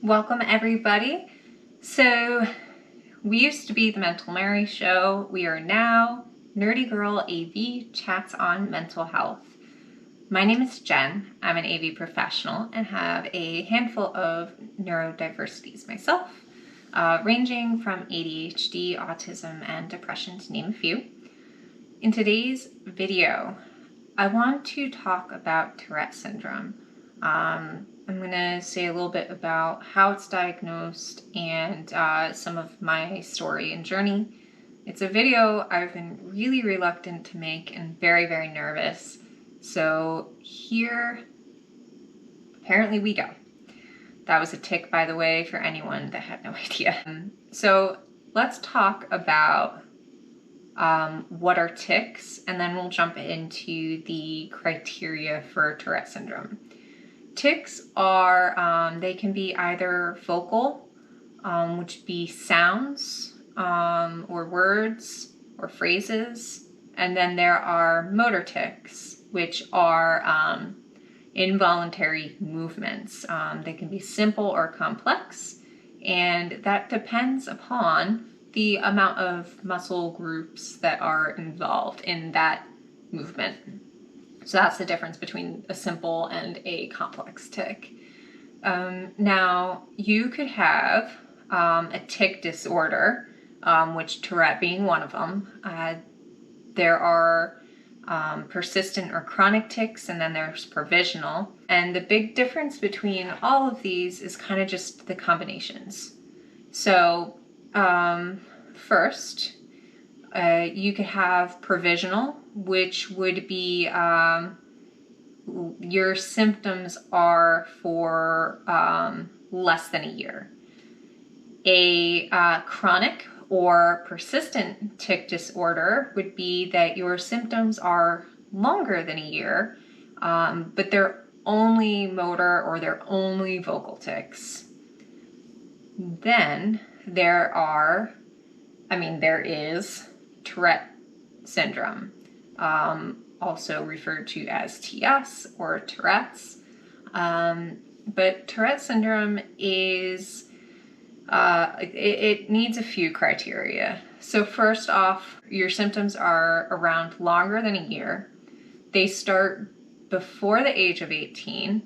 Welcome everybody. So we used to be the Mental Mary Show. We are now Nerdy Girl AV Chats on Mental Health. My name is Jen. I'm an AV professional and have a handful of neurodiversities myself, ranging from ADHD, autism, and depression, to name a few. In today's video, I want to talk about Tourette Syndrome. I'm going to say a little bit about how it's diagnosed and some of my story and journey. It's a video I've been really reluctant to make and very, very nervous. So here, apparently we go. That was a tick, by the way, for anyone that had no idea. So let's talk about what are tics, and then we'll jump into the criteria for Tourette syndrome. Tics are, they can be either vocal, which would be sounds or words or phrases, and then there are motor tics, which are involuntary movements. They can be simple or complex, and that depends upon the amount of muscle groups that are involved in that movement. So that's the difference between a simple and a complex tic. Now, you could have a tic disorder, which Tourette being one of them. There are persistent or chronic tics, and then there's provisional. And the big difference between all of these is kind of just the combinations. So first, you could have provisional, which would be your symptoms are for less than a year. A chronic or persistent tic disorder would be that your symptoms are longer than a year, but they're only motor or they're only vocal tics. Then there is Tourette syndrome, also referred to as TS or Tourette's. But Tourette syndrome is, it needs a few criteria. So first off, your symptoms are around longer than a year. They start before the age of 18.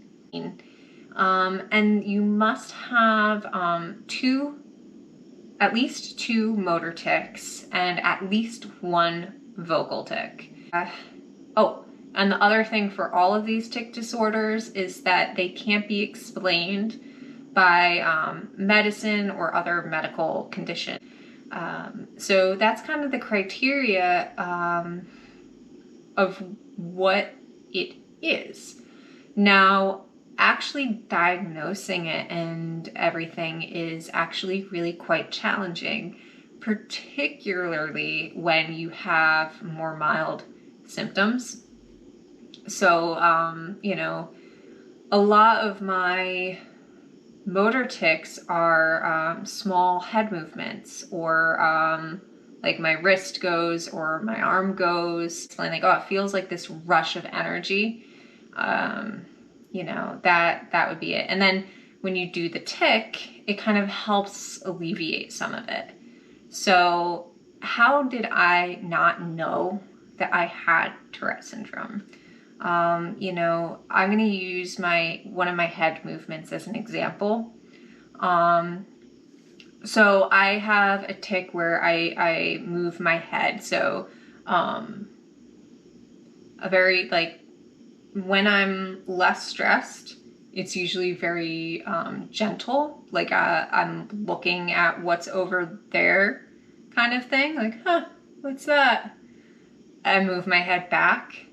And you must have at least two motor tics and at least one vocal tic. And the other thing for all of these tic disorders is that they can't be explained by medicine or other medical condition. So that's kind of the criteria of what it is. Now, actually diagnosing it and everything is actually really quite challenging, particularly when you have more mild symptoms. So, a lot of my motor tics are small head movements, or like my wrist goes or my arm goes, and like, it feels like this rush of energy. That would be it. And then when you do the tic, it kind of helps alleviate some of it. So how did I not know that I had Tourette syndrome? I'm going to use one of my head movements as an example. So I have a tic where I move my head. So when I'm less stressed, it's usually very gentle. Like I'm looking at what's over there kind of thing. Like, what's that? I move my head back.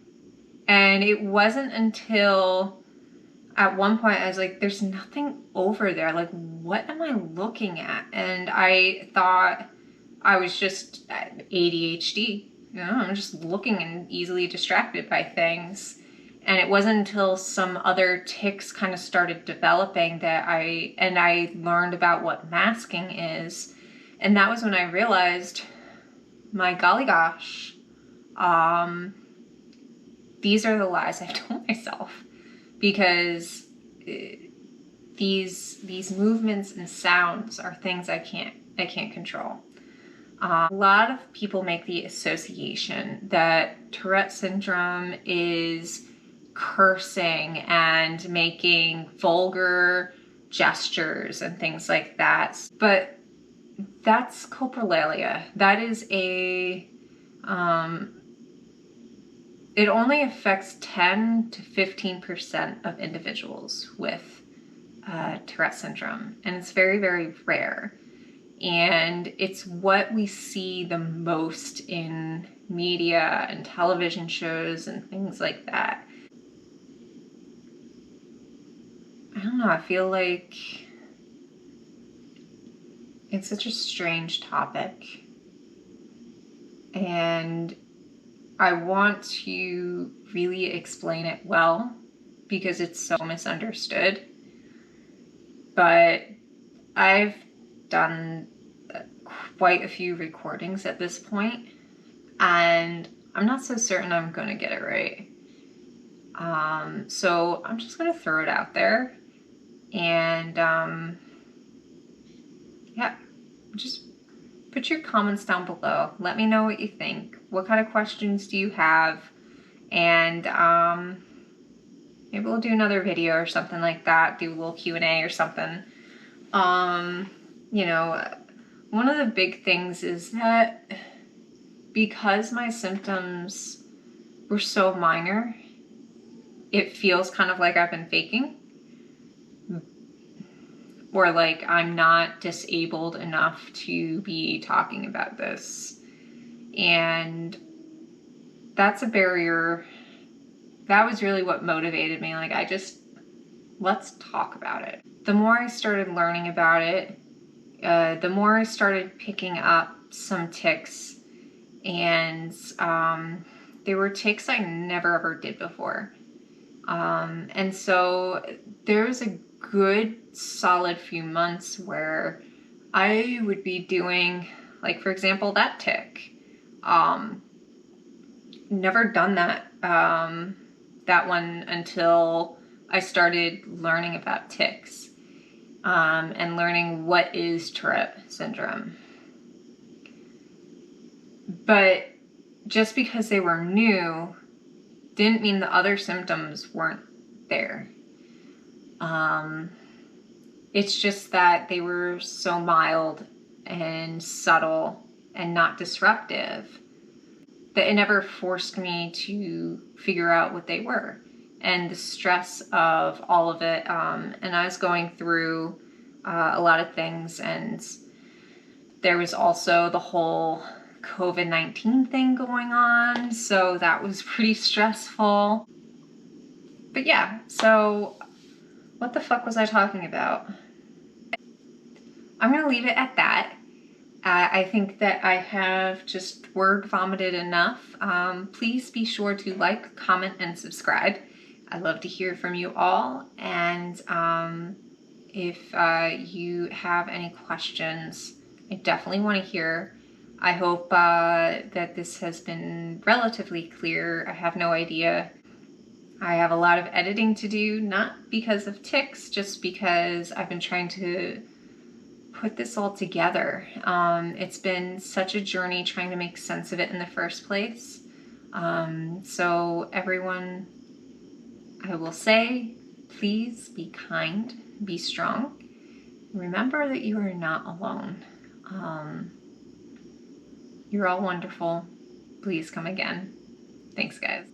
And it wasn't until at one point I was like, there's nothing over there. Like, what am I looking at? And I thought I was just ADHD. I'm just looking and easily distracted by things. And it wasn't until some other tics kind of started developing that I learned about what masking is. And that was when I realized, my golly gosh, these are the lies I've told myself. Because these movements and sounds are things I can't control. A lot of people make the association that Tourette syndrome is cursing and making vulgar gestures and things like that. But that's coprolalia. That is a, it only affects 10 to 15% of individuals with Tourette syndrome. And it's very, very rare. And it's what we see the most in media and television shows and things like that. I don't know, I feel like it's such a strange topic. And I want to really explain it well because it's so misunderstood. But I've done quite a few recordings at this point, and I'm not so certain I'm going to get it right. So I'm just going to throw it out there, and yeah, just put your comments down below. Let me know what you think. What kind of questions do you have? And maybe we'll do another video or something like that, do a little Q&A or something. You know, one of the big things is that because my symptoms were so minor, it feels kind of like I've been faking, or like I'm not disabled enough to be talking about this. And that's a barrier. That was really what motivated me. Like, let's talk about it. The more I started learning about it, the more I started picking up some tics, and they were tics I never ever did before. And so there was a good solid few months where I would be doing, like, for example, that tic. Never done that one until I started learning about tics. And learning what is Tourette syndrome. But just because they were new didn't mean the other symptoms weren't there. It's just that they were so mild and subtle and not disruptive that it never forced me to figure out what they were. And the stress of all of it, and I was going through a lot of things, and there was also the whole COVID-19 thing going on, so that was pretty stressful. But yeah, so what the fuck was I talking about? I'm gonna leave it at that. I think that I have just word vomited enough. Please be sure to like, comment, and subscribe. I love to hear from you all, and if you have any questions, I definitely want to hear. I hope that this has been relatively clear. I have no idea. I have a lot of editing to do, not because of tics, just because I've been trying to put this all together. It's been such a journey trying to make sense of it in the first place. So everyone, I will say, please be kind, be strong. Remember that you are not alone. You're all wonderful. Please come again. Thanks, guys.